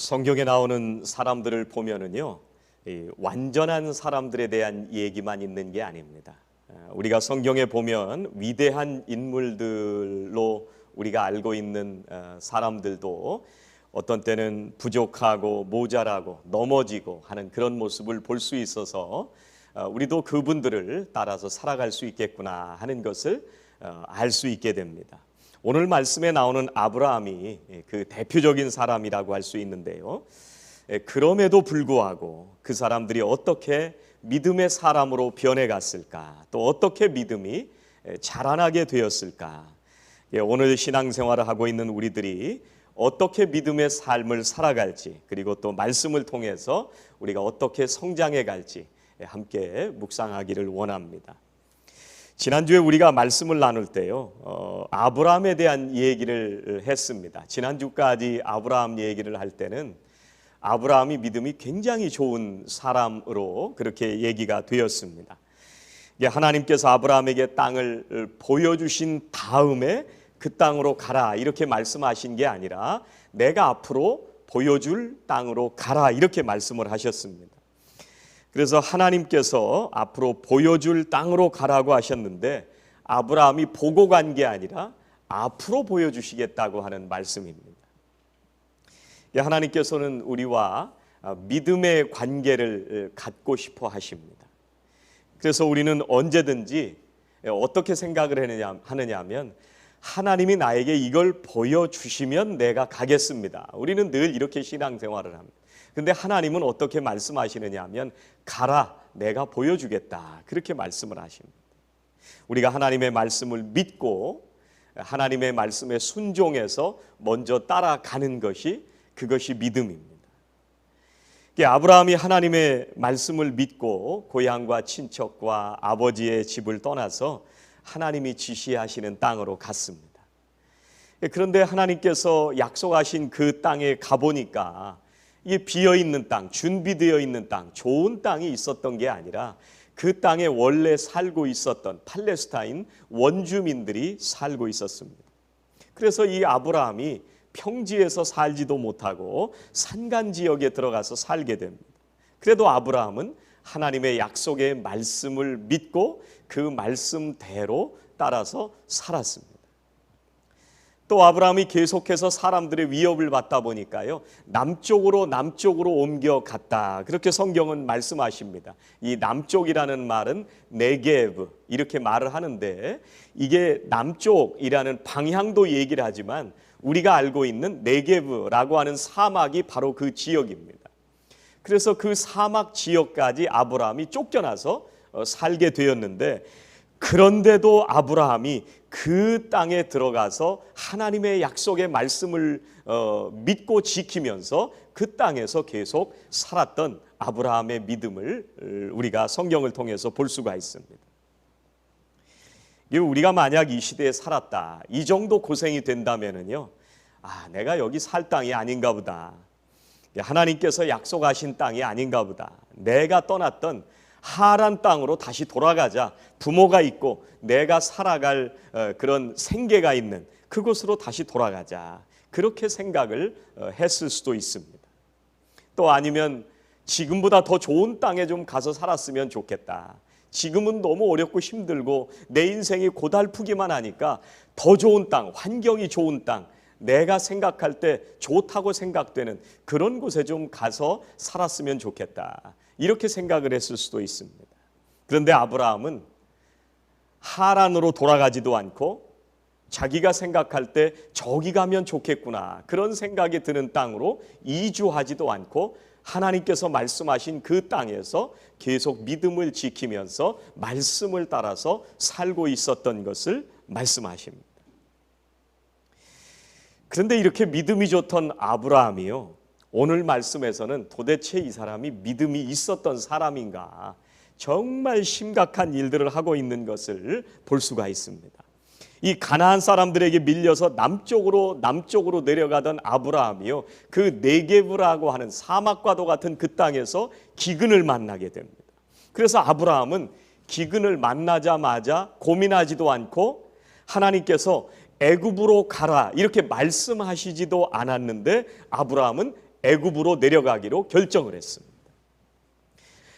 성경에 나오는 사람들을 보면은요, 완전한 사람들에 대한 얘기만 있는 게 아닙니다. 우리가 성경에 보면 위대한 인물들로 우리가 알고 있는 사람들도 어떤 때는 부족하고 모자라고 넘어지고 하는 그런 모습을 볼 수 있어서 우리도 그분들을 따라서 살아갈 수 있겠구나 하는 것을 알 수 있게 됩니다. 오늘 말씀에 나오는 아브라함이 그 대표적인 사람이라고 할 수 있는데요. 그럼에도 불구하고 그 사람들이 어떻게 믿음의 사람으로 변해갔을까, 또 어떻게 믿음이 자라나게 되었을까, 오늘 신앙생활을 하고 있는 우리들이 어떻게 믿음의 삶을 살아갈지, 그리고 또 말씀을 통해서 우리가 어떻게 성장해 갈지 함께 묵상하기를 원합니다. 지난주에 우리가 말씀을 나눌 때요, 아브라함에 대한 얘기를 했습니다. 지난주까지 아브라함 얘기를 할 때는 아브라함이 믿음이 굉장히 좋은 사람으로 그렇게 얘기가 되었습니다. 하나님께서 아브라함에게 땅을 보여주신 다음에 그 땅으로 가라 이렇게 말씀하신 게 아니라 내가 앞으로 보여줄 땅으로 가라 이렇게 말씀을 하셨습니다. 그래서 하나님께서 앞으로 보여줄 땅으로 가라고 하셨는데 아브라함이 보고 간 게 아니라 앞으로 보여주시겠다고 하는 말씀입니다. 하나님께서는 우리와 믿음의 관계를 갖고 싶어 하십니다. 그래서 우리는 언제든지 어떻게 생각을 하느냐 하면 하나님이 나에게 이걸 보여주시면 내가 가겠습니다. 우리는 늘 이렇게 신앙생활을 합니다. 근데 하나님은 어떻게 말씀하시느냐 하면 가라, 내가 보여주겠다 그렇게 말씀을 하십니다. 우리가 하나님의 말씀을 믿고 하나님의 말씀에 순종해서 먼저 따라가는 것이 그것이 믿음입니다. 아브라함이 하나님의 말씀을 믿고 고향과 친척과 아버지의 집을 떠나서 하나님이 지시하시는 땅으로 갔습니다. 그런데 하나님께서 약속하신 그 땅에 가보니까 이게 비어있는 땅, 준비되어 있는 땅, 좋은 땅이 있었던 게 아니라 그 땅에 원래 살고 있었던 팔레스타인 원주민들이 살고 있었습니다. 그래서 이 아브라함이 평지에서 살지도 못하고 산간 지역에 들어가서 살게 됩니다. 그래도 아브라함은 하나님의 약속의 말씀을 믿고 그 말씀대로 따라서 살았습니다. 또 아브라함이 계속해서 사람들의 위협을 받다 보니까요, 남쪽으로 옮겨갔다 그렇게 성경은 말씀하십니다. 이 남쪽이라는 말은 네게브 이렇게 말을 하는데 이게 남쪽이라는 방향도 얘기를 하지만 우리가 알고 있는 네게브라고 하는 사막이 바로 그 지역입니다. 그래서 그 사막 지역까지 아브라함이 쫓겨나서 살게 되었는데 그런데도 아브라함이 그 땅에 들어가서 하나님의 약속의 말씀을 믿고 지키면서 그 땅에서 계속 살았던 아브라함의 믿음을 우리가 성경을 통해서 볼 수가 있습니다. 우리가 만약 이 시대에 살았다, 이 정도 고생이 된다면은요, 내가 여기 살 땅이 아닌가 보다, 하나님께서 약속하신 땅이 아닌가 보다, 내가 떠났던 하란 땅으로 다시 돌아가자, 부모가 있고 내가 살아갈 그런 생계가 있는 그곳으로 다시 돌아가자 그렇게 생각을 했을 수도 있습니다. 또 아니면 지금보다 더 좋은 땅에 좀 가서 살았으면 좋겠다, 지금은 너무 어렵고 힘들고 내 인생이 고달프기만 하니까 더 좋은 땅, 환경이 좋은 땅, 내가 생각할 때 좋다고 생각되는 그런 곳에 좀 가서 살았으면 좋겠다 이렇게 생각을 했을 수도 있습니다. 그런데 아브라함은 하란으로 돌아가지도 않고 자기가 생각할 때 저기 가면 좋겠구나 그런 생각이 드는 땅으로 이주하지도 않고 하나님께서 말씀하신 그 땅에서 계속 믿음을 지키면서 말씀을 따라서 살고 있었던 것을 말씀하십니다. 그런데 이렇게 믿음이 좋던 아브라함이요, 오늘 말씀에서는 도대체 이 사람이 믿음이 있었던 사람인가, 정말 심각한 일들을 하고 있는 것을 볼 수가 있습니다. 이 가나안 사람들에게 밀려서 남쪽으로 내려가던 아브라함이요, 그 네게브라고 하는 사막과도 같은 그 땅에서 기근을 만나게 됩니다. 그래서 아브라함은 기근을 만나자마자 고민하지도 않고 하나님께서 애굽으로 가라 이렇게 말씀하시지도 않았는데 아브라함은 애굽으로 내려가기로 결정을 했습니다.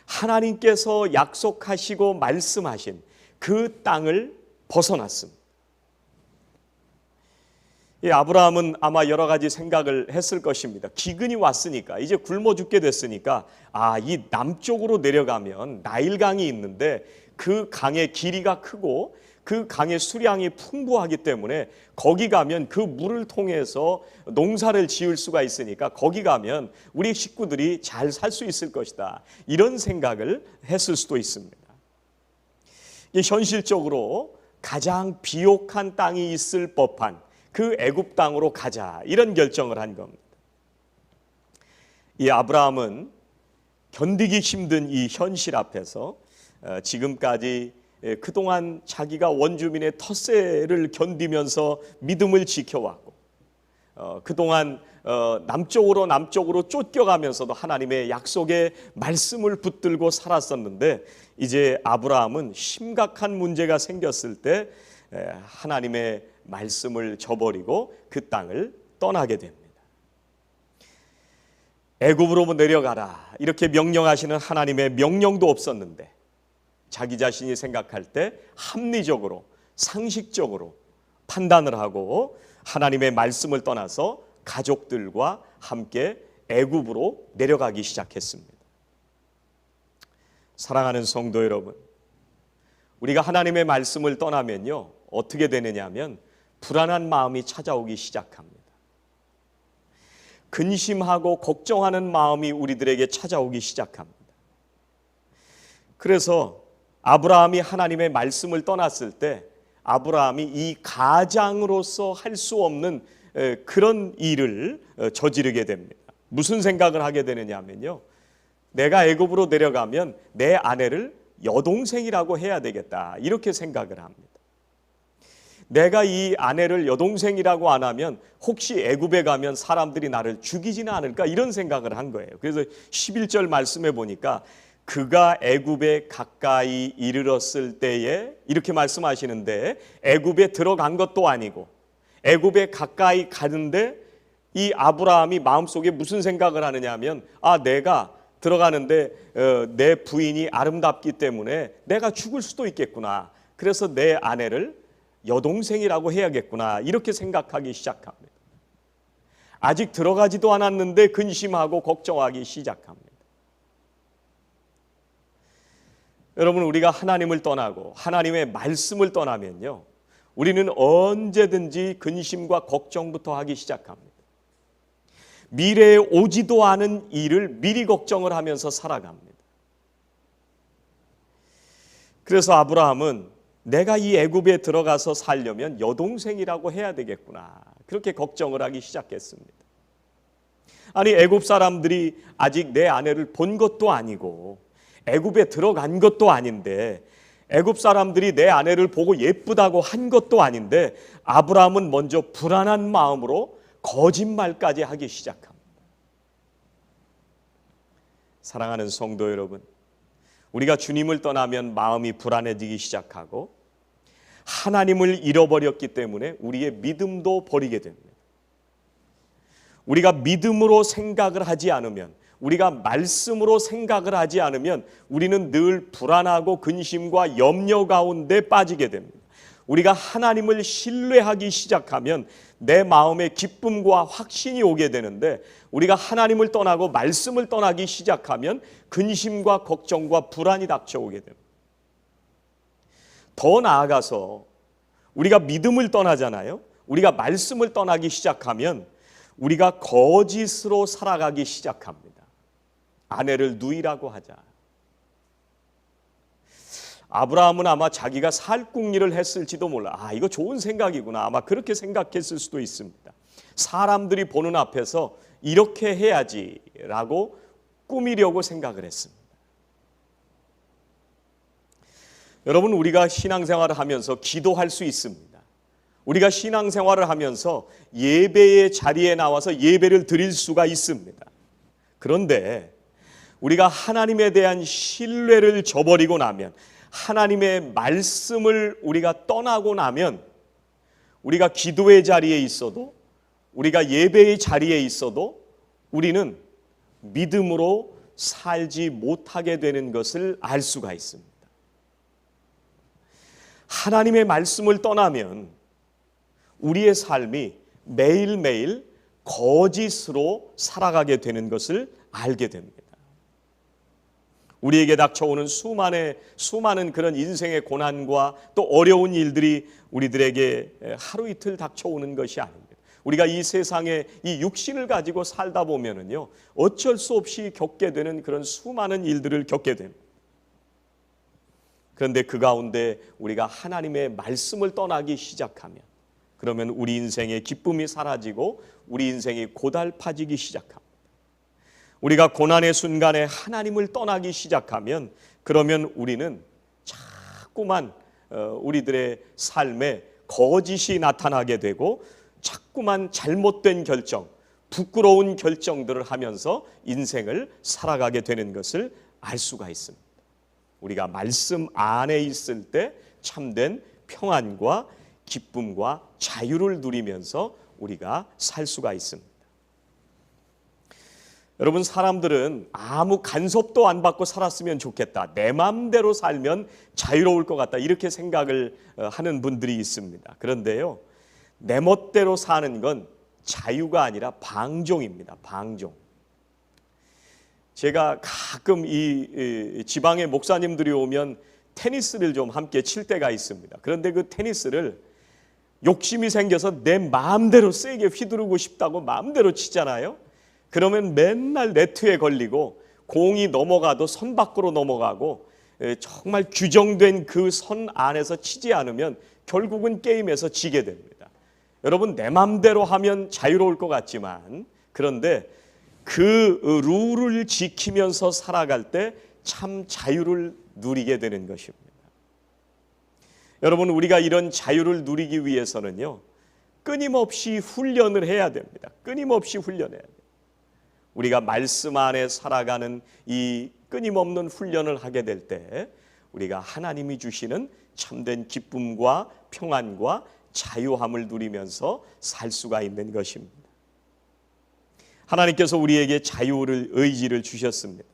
하나님께서 약속하시고 말씀하신 그 땅을 벗어났습니다. 이 아브라함은 아마 여러 가지 생각을 했을 것입니다. 기근이 왔으니까, 이제 굶어 죽게 됐으니까, 이 남쪽으로 내려가면 나일강이 있는데 그 강의 길이가 크고 그 강의 수량이 풍부하기 때문에 거기 가면 그 물을 통해서 농사를 지을 수가 있으니까 거기 가면 우리 식구들이 잘 살 수 있을 것이다, 이런 생각을 했을 수도 있습니다. 현실적으로 가장 비옥한 땅이 있을 법한 그 애굽 땅으로 가자, 이런 결정을 한 겁니다. 이 아브라함은 견디기 힘든 이 현실 앞에서 지금까지 그동안 자기가 원주민의 텃세를 견디면서 믿음을 지켜왔고, 그동안 남쪽으로 쫓겨가면서도 하나님의 약속의 말씀을 붙들고 살았었는데, 이제 아브라함은 심각한 문제가 생겼을 때 하나님의 말씀을 저버리고 그 땅을 떠나게 됩니다. 애굽으로 내려가라, 이렇게 명령하시는 하나님의 명령도 없었는데 자기 자신이 생각할 때 합리적으로, 상식적으로 판단을 하고 하나님의 말씀을 떠나서 가족들과 함께 애굽으로 내려가기 시작했습니다. 사랑하는 성도 여러분, 우리가 하나님의 말씀을 떠나면요, 어떻게 되느냐 하면 불안한 마음이 찾아오기 시작합니다. 근심하고 걱정하는 마음이 우리들에게 찾아오기 시작합니다. 그래서 아브라함이 하나님의 말씀을 떠났을 때 아브라함이 이 가장으로서 할 수 없는 그런 일을 저지르게 됩니다. 무슨 생각을 하게 되느냐 하면요, 내가 애굽으로 내려가면 내 아내를 여동생이라고 해야 되겠다, 이렇게 생각을 합니다. 내가 이 아내를 여동생이라고 안 하면 혹시 애굽에 가면 사람들이 나를 죽이지는 않을까, 이런 생각을 한 거예요. 그래서 11절 말씀에 보니까 그가 애굽에 가까이 이르렀을 때에, 이렇게 말씀하시는데 애굽에 들어간 것도 아니고 애굽에 가까이 가는데 이 아브라함이 마음속에 무슨 생각을 하느냐 하면, 내가 들어가는데 내 부인이 아름답기 때문에 내가 죽을 수도 있겠구나, 그래서 내 아내를 여동생이라고 해야겠구나, 이렇게 생각하기 시작합니다. 아직 들어가지도 않았는데 근심하고 걱정하기 시작합니다. 여러분, 우리가 하나님을 떠나고 하나님의 말씀을 떠나면요, 우리는 언제든지 근심과 걱정부터 하기 시작합니다. 미래에 오지도 않은 일을 미리 걱정을 하면서 살아갑니다. 그래서 아브라함은 내가 이 애굽에 들어가서 살려면 여동생이라고 해야 되겠구나, 그렇게 걱정을 하기 시작했습니다. 아니, 애굽 사람들이 아직 내 아내를 본 것도 아니고 애굽에 들어간 것도 아닌데, 애굽 사람들이 내 아내를 보고 예쁘다고 한 것도 아닌데 아브라함은 먼저 불안한 마음으로 거짓말까지 하기 시작합니다. 사랑하는 성도 여러분, 우리가 주님을 떠나면 마음이 불안해지기 시작하고 하나님을 잃어버렸기 때문에 우리의 믿음도 버리게 됩니다. 우리가 믿음으로 생각을 하지 않으면, 우리가 말씀으로 생각을 하지 않으면 우리는 늘 불안하고 근심과 염려 가운데 빠지게 됩니다. 우리가 하나님을 신뢰하기 시작하면 내 마음에 기쁨과 확신이 오게 되는데, 우리가 하나님을 떠나고 말씀을 떠나기 시작하면 근심과 걱정과 불안이 닥쳐오게 됩니다. 더 나아가서 우리가 믿음을 떠나잖아요. 우리가 말씀을 떠나기 시작하면 우리가 거짓으로 살아가기 시작합니다. 아내를 누이라고 하자. 아브라함은 아마 자기가 살궁리를 했을지도 몰라. 이거 좋은 생각이구나, 아마 그렇게 생각했을 수도 있습니다. 사람들이 보는 앞에서 이렇게 해야지라고 꾸미려고 생각을 했습니다. 여러분, 우리가 신앙생활을 하면서 기도할 수 있습니다. 우리가 신앙생활을 하면서 예배의 자리에 나와서 예배를 드릴 수가 있습니다. 그런데 우리가 하나님에 대한 신뢰를 저버리고 나면, 하나님의 말씀을 우리가 떠나고 나면, 우리가 기도의 자리에 있어도, 우리가 예배의 자리에 있어도 우리는 믿음으로 살지 못하게 되는 것을 알 수가 있습니다. 하나님의 말씀을 떠나면 우리의 삶이 매일매일 거짓으로 살아가게 되는 것을 알게 됩니다. 우리에게 닥쳐오는 수많은 그런 인생의 고난과 또 어려운 일들이 우리들에게 하루 이틀 닥쳐오는 것이 아닙니다. 우리가 이 세상에 이 육신을 가지고 살다 보면은요, 어쩔 수 없이 겪게 되는 그런 수많은 일들을 겪게 됩니다. 그런데 그 가운데 우리가 하나님의 말씀을 떠나기 시작하면, 그러면 우리 인생의 기쁨이 사라지고 우리 인생이 고달파지기 시작합니다. 우리가 고난의 순간에 하나님을 떠나기 시작하면, 그러면 우리는 자꾸만 우리들의 삶에 거짓이 나타나게 되고 자꾸만 잘못된 결정, 부끄러운 결정들을 하면서 인생을 살아가게 되는 것을 알 수가 있습니다. 우리가 말씀 안에 있을 때 참된 평안과 기쁨과 자유를 누리면서 우리가 살 수가 있습니다. 여러분, 사람들은 아무 간섭도 안 받고 살았으면 좋겠다, 내 마음대로 살면 자유로울 것 같다, 이렇게 생각을 하는 분들이 있습니다. 그런데요, 내 멋대로 사는 건 자유가 아니라 방종입니다. 방종. 제가 가끔 이 지방의 목사님들이 오면 테니스를 좀 함께 칠 때가 있습니다. 그런데 그 테니스를 욕심이 생겨서 내 마음대로 세게 휘두르고 싶다고 마음대로 치잖아요. 그러면 맨날 네트에 걸리고 공이 넘어가도 선 밖으로 넘어가고, 정말 규정된 그 선 안에서 치지 않으면 결국은 게임에서 지게 됩니다. 여러분, 내 마음대로 하면 자유로울 것 같지만, 그런데 그 룰을 지키면서 살아갈 때 참 자유를 누리게 되는 것입니다. 여러분, 우리가 이런 자유를 누리기 위해서는요, 끊임없이 훈련을 해야 됩니다. 끊임없이 훈련해야 돼요. 우리가 말씀 안에 살아가는 이 끊임없는 훈련을 하게 될 때 우리가 하나님이 주시는 참된 기쁨과 평안과 자유함을 누리면서 살 수가 있는 것입니다. 하나님께서 우리에게 자유를, 의지를 주셨습니다.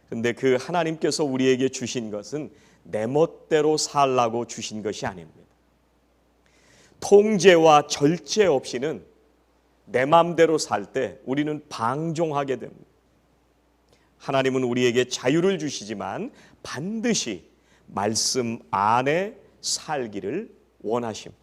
그런데 그 하나님께서 우리에게 주신 것은 내 멋대로 살라고 주신 것이 아닙니다. 통제와 절제 없이는 내 마음대로 살 때 우리는 방종하게 됩니다. 하나님은 우리에게 자유를 주시지만 반드시 말씀 안에 살기를 원하십니다.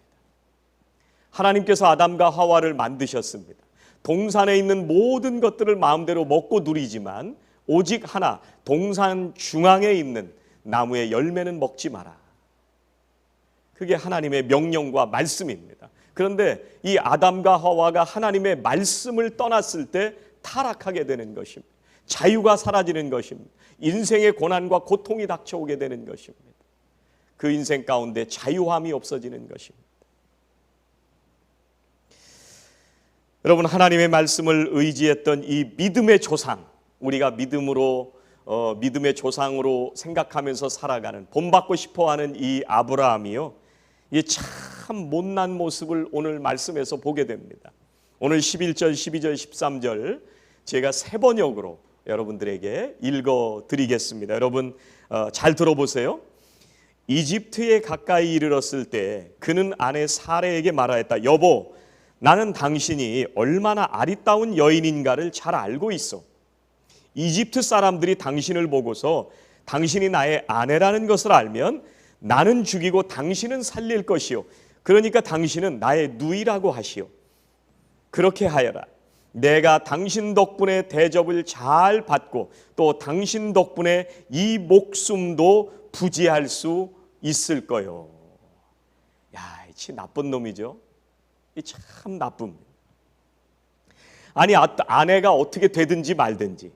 하나님께서 아담과 하와를 만드셨습니다. 동산에 있는 모든 것들을 마음대로 먹고 누리지만 오직 하나, 동산 중앙에 있는 나무의 열매는 먹지 마라. 그게 하나님의 명령과 말씀입니다. 그런데 이 아담과 하와가 하나님의 말씀을 떠났을 때 타락하게 되는 것입니다. 자유가 사라지는 것입니다. 인생의 고난과 고통이 닥쳐오게 되는 것입니다. 그 인생 가운데 자유함이 없어지는 것입니다. 여러분, 하나님의 말씀을 의지했던 이 믿음의 조상, 우리가 믿음의 조상으로 생각하면서 살아가는, 본받고 싶어하는 이 아브라함이요, 이 참 못난 모습을 오늘 말씀에서 보게 됩니다. 오늘 11절, 12절, 13절 제가 세 번역으로 여러분들에게 읽어드리겠습니다. 여러분 잘 들어보세요. 이집트에 가까이 이르렀을 때 그는 아내 사레에게 말하였다. 여보, 나는 당신이 얼마나 아리따운 여인인가를 잘 알고 있어. 이집트 사람들이 당신을 보고서 당신이 나의 아내라는 것을 알면 나는 죽이고 당신은 살릴 것이요, 그러니까 당신은 나의 누이라고 하시오. 그렇게 하여라. 내가 당신 덕분에 대접을 잘 받고 또 당신 덕분에 이 목숨도 부지할 수 있을 거요. 야, 이 나쁜 놈이죠. 이 참 나쁩니다. 아니, 아내가 어떻게 되든지 말든지,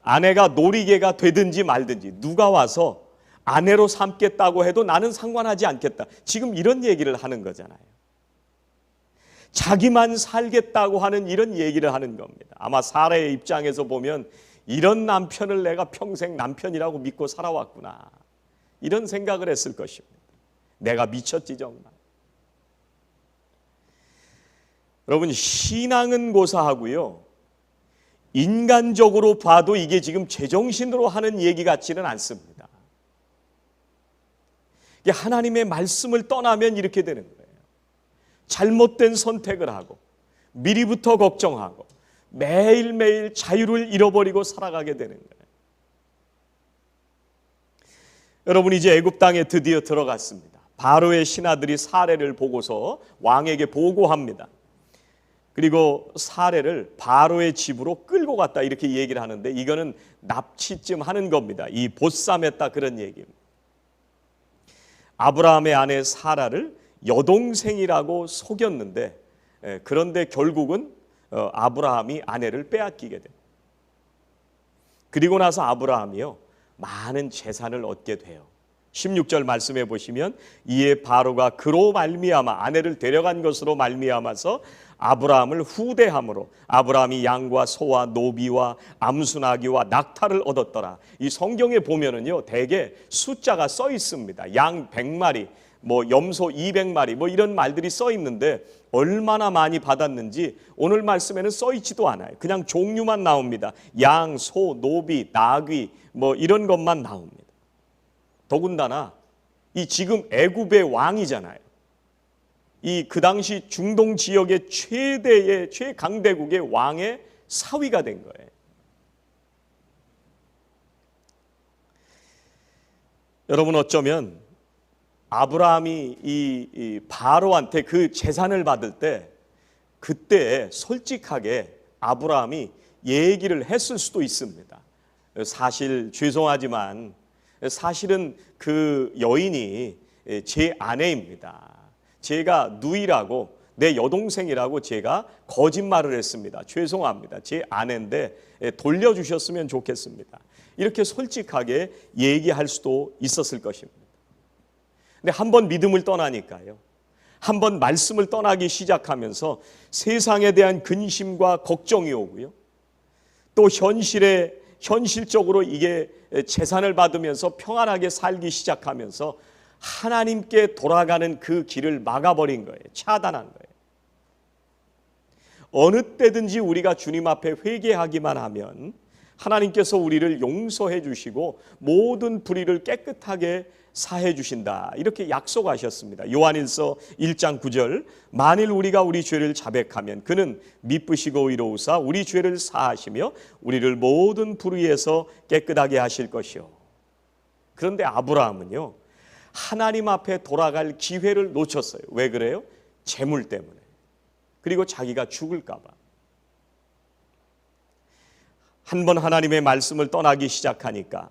아내가 놀이개가 되든지 말든지, 누가 와서 아내로 삼겠다고 해도 나는 상관하지 않겠다, 지금 이런 얘기를 하는 거잖아요. 자기만 살겠다고 하는 이런 얘기를 하는 겁니다. 아마 사라의 입장에서 보면 이런 남편을 내가 평생 남편이라고 믿고 살아왔구나, 이런 생각을 했을 것입니다. 내가 미쳤지 정말. 여러분, 신앙은 고사하고요, 인간적으로 봐도 이게 지금 제정신으로 하는 얘기 같지는 않습니다. 하나님의 말씀을 떠나면 이렇게 되는 거예요. 잘못된 선택을 하고 미리부터 걱정하고 매일매일 자유를 잃어버리고 살아가게 되는 거예요. 여러분, 이제 애굽 땅에 드디어 들어갔습니다. 바로의 신하들이 사례를 보고서 왕에게 보고합니다. 그리고 사례를 바로의 집으로 끌고 갔다 이렇게 얘기를 하는데, 이거는 납치쯤 하는 겁니다. 이 보쌈했다 그런 얘기입니다. 아브라함의 아내 사라를 여동생이라고 속였는데, 그런데 결국은 아브라함이 아내를 빼앗기게 됩니다. 그리고 나서 아브라함이요, 많은 재산을 얻게 돼요. 16절 말씀해 보시면, 이에 바로가 그로 말미암아 아내를 데려간 것으로 말미암아서 아브라함을 후대함으로 아브라함이 양과 소와 노비와 암수나귀와 낙타를 얻었더라. 이 성경에 보면은요, 대개 숫자가 써 있습니다. 양 100마리, 염소 200마리, 이런 말들이 써 있는데 얼마나 많이 받았는지 오늘 말씀에는 써 있지도 않아요. 그냥 종류만 나옵니다. 양, 소, 노비, 나귀 이런 것만 나옵니다. 더군다나 이 지금 애굽의 왕이잖아요. 이 그 당시 중동 지역의 최대의 최강대국의 왕의 사위가 된 거예요. 여러분, 어쩌면 아브라함이 이 바로한테 그 재산을 받을 때 그때 솔직하게 아브라함이 얘기를 했을 수도 있습니다. 사실 죄송하지만 사실은 그 여인이 제 아내입니다. 제가 누이라고, 내 여동생이라고 제가 거짓말을 했습니다. 죄송합니다. 제 아내인데 돌려주셨으면 좋겠습니다. 이렇게 솔직하게 얘기할 수도 있었을 것입니다. 근데 한번 믿음을 떠나니까요, 한번 말씀을 떠나기 시작하면서 세상에 대한 근심과 걱정이 오고요, 또 현실적으로 이게 재산을 받으면서 평안하게 살기 시작하면서 하나님께 돌아가는 그 길을 막아버린 거예요. 차단한 거예요. 어느 때든지 우리가 주님 앞에 회개하기만 하면 하나님께서 우리를 용서해 주시고 모든 불의를 깨끗하게 사해 주신다, 이렇게 약속하셨습니다. 요한일서 1장 9절, 만일 우리가 우리 죄를 자백하면 그는 미쁘시고 의로우사 우리 죄를 사하시며 우리를 모든 불의에서 깨끗하게 하실 것이요. 그런데 아브라함은요, 하나님 앞에 돌아갈 기회를 놓쳤어요. 왜 그래요? 재물 때문에. 그리고 자기가 죽을까 봐. 한번 하나님의 말씀을 떠나기 시작하니까,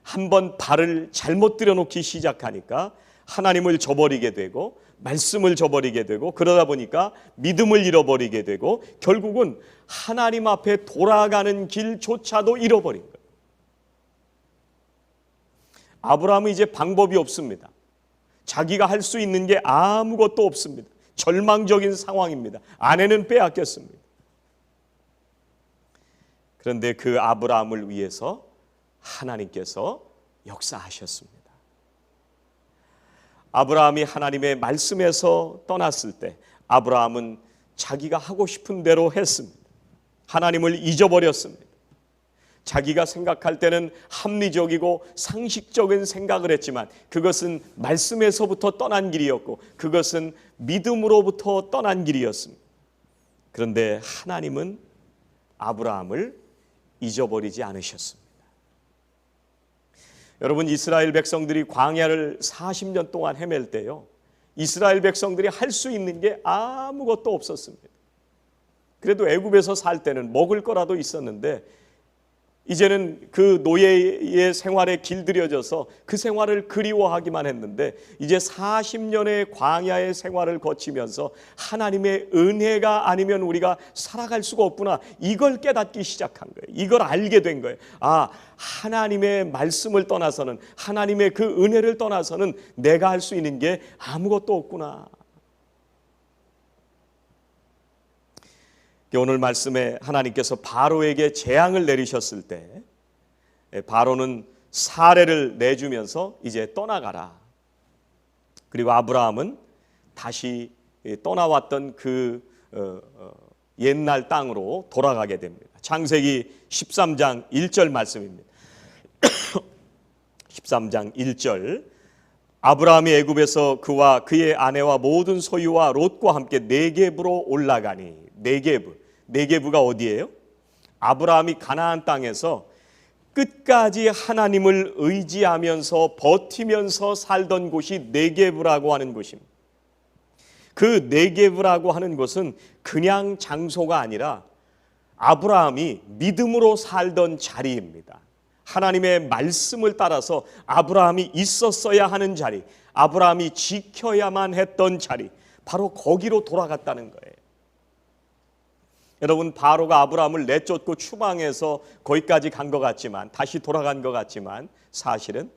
한번 발을 잘못 들여놓기 시작하니까 하나님을 저버리게 되고 말씀을 저버리게 되고, 그러다 보니까 믿음을 잃어버리게 되고 결국은 하나님 앞에 돌아가는 길조차도 잃어버린 거예요. 아브라함은 이제 방법이 없습니다. 자기가 할 수 있는 게 아무것도 없습니다. 절망적인 상황입니다. 아내는 빼앗겼습니다. 그런데 그 아브라함을 위해서 하나님께서 역사하셨습니다. 아브라함이 하나님의 말씀에서 떠났을 때 아브라함은 자기가 하고 싶은 대로 했습니다. 하나님을 잊어버렸습니다. 자기가 생각할 때는 합리적이고 상식적인 생각을 했지만 그것은 말씀에서부터 떠난 길이었고 그것은 믿음으로부터 떠난 길이었습니다. 그런데 하나님은 아브라함을 잊어버리지 않으셨습니다. 여러분, 이스라엘 백성들이 광야를 40년 동안 헤맬 때요, 이스라엘 백성들이 할 수 있는 게 아무것도 없었습니다. 그래도 애굽에서 살 때는 먹을 거라도 있었는데 이제는 그 노예의 생활에 길들여져서 그 생활을 그리워하기만 했는데 이제 40년의 광야의 생활을 거치면서 하나님의 은혜가 아니면 우리가 살아갈 수가 없구나, 이걸 깨닫기 시작한 거예요. 이걸 알게 된 거예요. 아, 하나님의 말씀을 떠나서는, 하나님의 그 은혜를 떠나서는 내가 할 수 있는 게 아무것도 없구나. 오늘 말씀에 하나님께서 바로에게 재앙을 내리셨을 때 바로는 사례를 내주면서 이제 떠나가라. 그리고 아브라함은 다시 떠나왔던 그 옛날 땅으로 돌아가게 됩니다. 창세기 13장 1절 말씀입니다. 13장 1절 아브라함이 애굽에서 그와 그의 아내와 모든 소유와 롯과 함께 네겝으로 올라가니 네겝가 어디예요? 아브라함이 가나안 땅에서 끝까지 하나님을 의지하면서 버티면서 살던 곳이 네겝이라고 하는 곳입니다. 그 네겝이라고 하는 곳은 그냥 장소가 아니라 아브라함이 믿음으로 살던 자리입니다. 하나님의 말씀을 따라서 아브라함이 있었어야 하는 자리, 아브라함이 지켜야만 했던 자리, 바로 거기로 돌아갔다는 거예요. 여러분, 바로가 아브라함을 내쫓고 추방해서 거기까지 간 것 같지만, 다시 돌아간 것 같지만, 사실은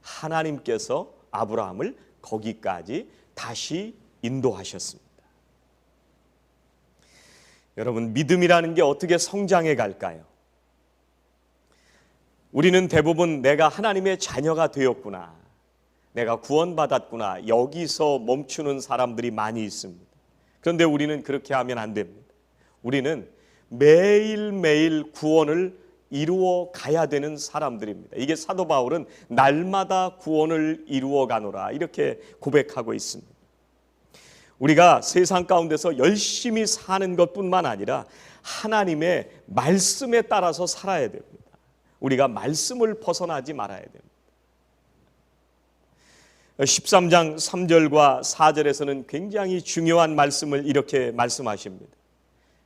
하나님께서 아브라함을 거기까지 다시 인도하셨습니다. 여러분, 믿음이라는 게 어떻게 성장해 갈까요? 우리는 대부분 내가 하나님의 자녀가 되었구나, 내가 구원받았구나, 여기서 멈추는 사람들이 많이 있습니다. 그런데 우리는 그렇게 하면 안 됩니다. 우리는 매일매일 구원을 이루어 가야 되는 사람들입니다. 이게 사도 바울은 날마다 구원을 이루어 가노라 이렇게 고백하고 있습니다. 우리가 세상 가운데서 열심히 사는 것뿐만 아니라 하나님의 말씀에 따라서 살아야 됩니다. 우리가 말씀을 벗어나지 말아야 됩니다. 13장 3절과 4절에서는 굉장히 중요한 말씀을 이렇게 말씀하십니다.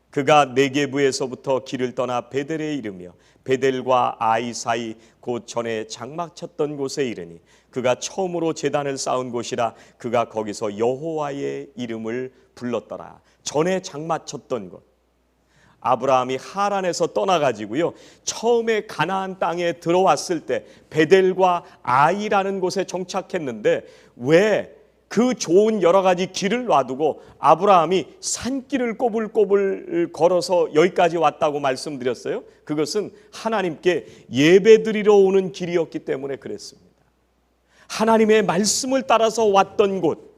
그가 네겝에서부터 길을 떠나 베델에 이르며 베델과 아이 사이 곧 전에 장막 쳤던 곳에 이르니 그가 처음으로 제단을 쌓은 곳이라 그가 거기서 여호와의 이름을 불렀더라. 전에 장막 쳤던 곳. 아브라함이 하란에서 떠나가지고요, 처음에 가나안 땅에 들어왔을 때 베델과 아이라는 곳에 정착했는데 왜 그 좋은 여러 가지 길을 놔두고 아브라함이 산길을 꼬불꼬불 걸어서 여기까지 왔다고 말씀드렸어요? 그것은 하나님께 예배드리러 오는 길이었기 때문에 그랬습니다. 하나님의 말씀을 따라서 왔던 곳,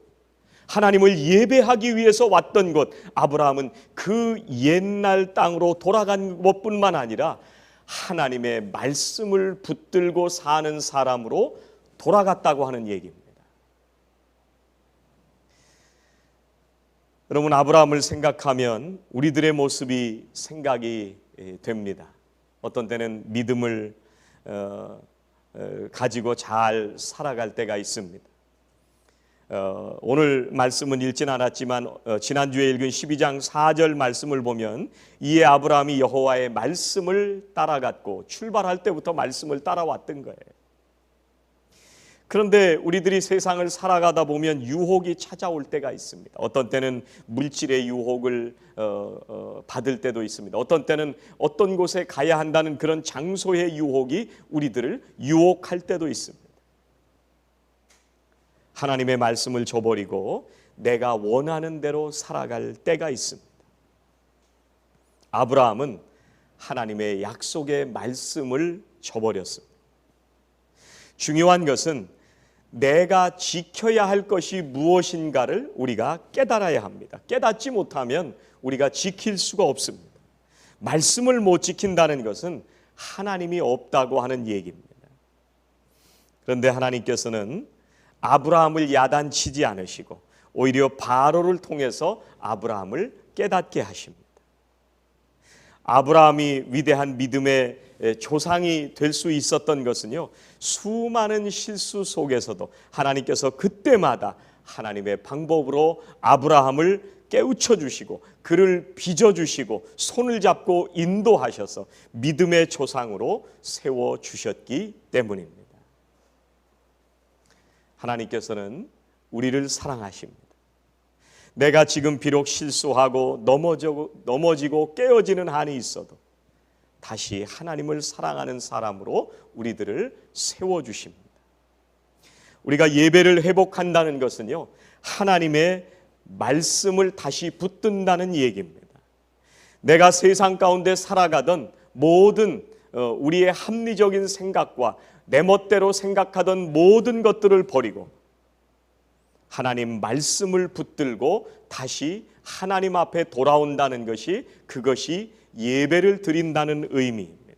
하나님을 예배하기 위해서 왔던 곳, 아브라함은 그 옛날 땅으로 돌아간 것뿐만 아니라 하나님의 말씀을 붙들고 사는 사람으로 돌아갔다고 하는 얘기입니다. 여러분, 아브라함을 생각하면 우리들의 모습이 생각이 됩니다. 어떤 때는 믿음을 가지고 잘 살아갈 때가 있습니다. 오늘 말씀은 읽진 않았지만 지난주에 읽은 12장 4절 말씀을 보면 이에 아브라함이 여호와의 말씀을 따라갔고 출발할 때부터 말씀을 따라왔던 거예요. 그런데 우리들이 세상을 살아가다 보면 유혹이 찾아올 때가 있습니다. 어떤 때는 물질의 유혹을 받을 때도 있습니다. 어떤 때는 어떤 곳에 가야 한다는 그런 장소의 유혹이 우리들을 유혹할 때도 있습니다. 하나님의 말씀을 저버리고 내가 원하는 대로 살아갈 때가 있습니다. 아브라함은 하나님의 약속의 말씀을 저버렸습니다. 중요한 것은 내가 지켜야 할 것이 무엇인가를 우리가 깨달아야 합니다. 깨닫지 못하면 우리가 지킬 수가 없습니다. 말씀을 못 지킨다는 것은 하나님이 없다고 하는 얘기입니다. 그런데 하나님께서는 아브라함을 야단치지 않으시고 오히려 바로를 통해서 아브라함을 깨닫게 하십니다. 아브라함이 위대한 믿음의 조상이 될 수 있었던 것은요, 수많은 실수 속에서도 하나님께서 그때마다 하나님의 방법으로 아브라함을 깨우쳐 주시고 그를 빚어 주시고 손을 잡고 인도하셔서 믿음의 조상으로 세워 주셨기 때문입니다. 하나님께서는 우리를 사랑하십니다. 내가 지금 비록 실수하고 넘어지고 깨어지는 한이 있어도 다시 하나님을 사랑하는 사람으로 우리들을 세워주십니다. 우리가 예배를 회복한다는 것은요, 하나님의 말씀을 다시 붙든다는 얘기입니다. 내가 세상 가운데 살아가던 모든 우리의 합리적인 생각과 내 멋대로 생각하던 모든 것들을 버리고 하나님 말씀을 붙들고 다시 하나님 앞에 돌아온다는 것이, 그것이 예배를 드린다는 의미입니다.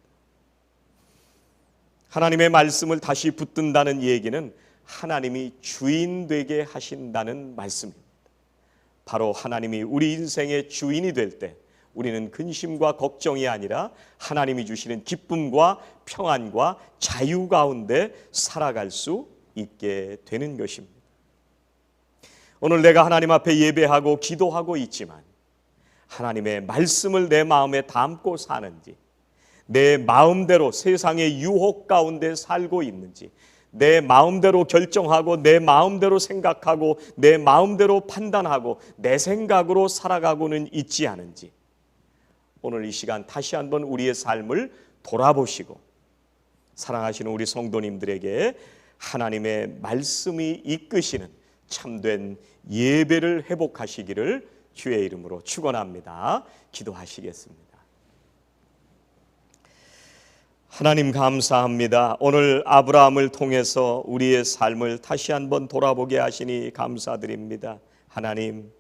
하나님의 말씀을 다시 붙든다는 얘기는 하나님이 주인 되게 하신다는 말씀입니다. 바로 하나님이 우리 인생의 주인이 될 때 우리는 근심과 걱정이 아니라 하나님이 주시는 기쁨과 평안과 자유 가운데 살아갈 수 있게 되는 것입니다. 오늘 내가 하나님 앞에 예배하고 기도하고 있지만 하나님의 말씀을 내 마음에 담고 사는지, 내 마음대로 세상의 유혹 가운데 살고 있는지, 내 마음대로 결정하고 내 마음대로 생각하고 내 마음대로 판단하고 내 생각으로 살아가고는 있지 않은지, 오늘 이 시간 다시 한번 우리의 삶을 돌아보시고 사랑하시는 우리 성도님들에게 하나님의 말씀이 이끄시는 참된 예배를 회복하시기를 주의 이름으로 축원합니다. 기도하시겠습니다. 하나님 감사합니다. 오늘 아브라함을 통해서 우리의 삶을 다시 한번 돌아보게 하시니 감사드립니다. 하나님,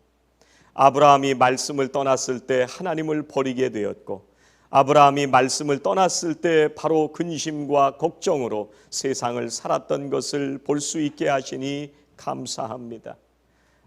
아브라함이 말씀을 떠났을 때 하나님을 버리게 되었고, 아브라함이 말씀을 떠났을 때 바로 근심과 걱정으로 세상을 살았던 것을 볼 수 있게 하시니 감사합니다.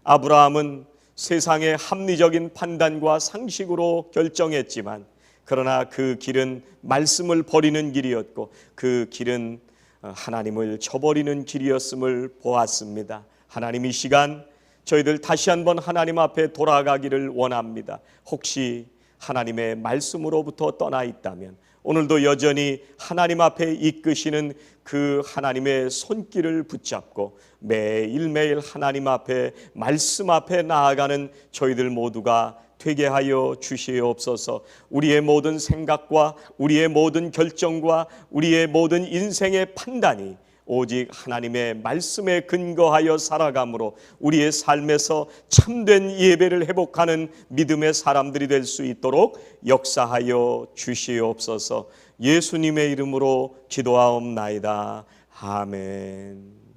아브라함은 세상의 합리적인 판단과 상식으로 결정했지만, 그러나 그 길은 말씀을 버리는 길이었고 그 길은 하나님을 저버리는 길이었음을 보았습니다. 하나님, 이 시간 저희들 다시 한번 하나님 앞에 돌아가기를 원합니다. 혹시 하나님의 말씀으로부터 떠나 있다면 오늘도 여전히 하나님 앞에 이끄시는 그 하나님의 손길을 붙잡고 매일매일 하나님 앞에, 말씀 앞에 나아가는 저희들 모두가 되게 하여 주시옵소서. 우리의 모든 생각과 우리의 모든 결정과 우리의 모든 인생의 판단이 오직 하나님의 말씀에 근거하여 살아감으로 우리의 삶에서 참된 예배를 회복하는 믿음의 사람들이 될 수 있도록 역사하여 주시옵소서. 예수님의 이름으로 기도하옵나이다. 아멘.